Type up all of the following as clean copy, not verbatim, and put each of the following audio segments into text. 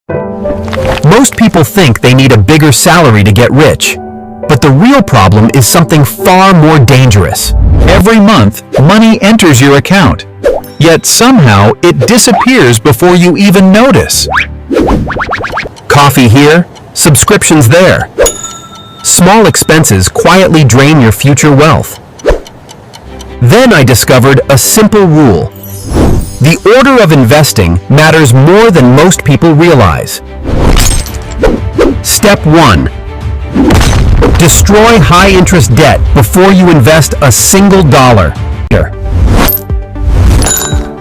Most people think they need a bigger salary to get rich. But the real problem is something far more dangerous. Every month, money enters your account. Yet somehow, it disappears before you even notice. Coffee here, subscriptions there. Small expenses quietly drain your future wealth. Then I discovered a simple rule. The order of investing matters more than most people realize. Step 1. Destroy high-interest debt before you invest a single dollar.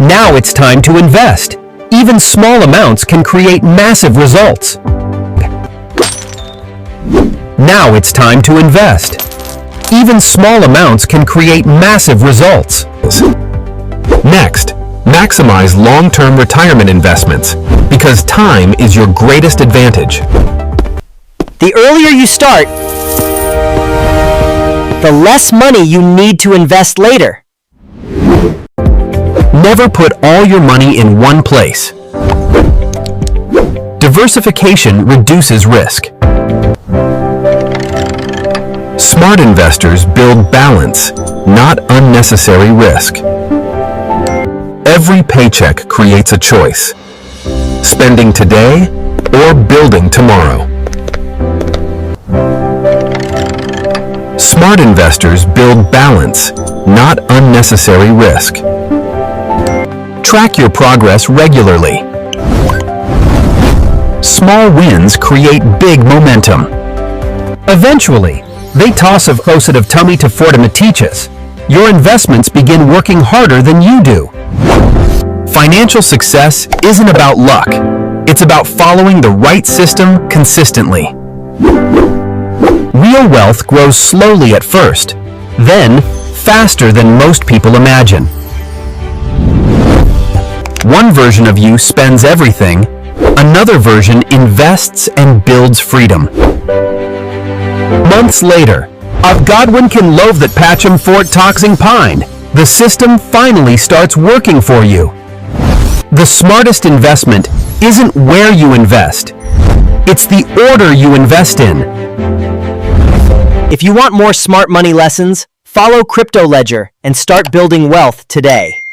Now it's time to invest. Even small amounts can create massive results. Now it's time to invest. Even small amounts can create massive results. Next, maximize long-term retirement investments because time is your greatest advantage. The earlier you start, the less money you need to invest later. Never put all your money in one place. Diversification reduces risk. Smart investors build balance, not unnecessary risk. Every paycheck creates a choice. Spending today or building tomorrow. Smart investors build balance, not unnecessary risk. Track your progress regularly. Small wins create big momentum. Eventually, they toss of closet of tummy to fortimatichas. Your investments begin working harder than you do. Financial success isn't about luck. It's about following the right system consistently. Real wealth grows slowly at first, then faster than most people imagine. One version of you spends everything, another version invests and builds freedom. Months later, Godwin can love that Patcham Fort Toxing Pine. The system finally starts working for you. The smartest investment isn't where you invest. It's the order you invest in. If you want more smart money lessons, follow Crypto Ledger and start building wealth today.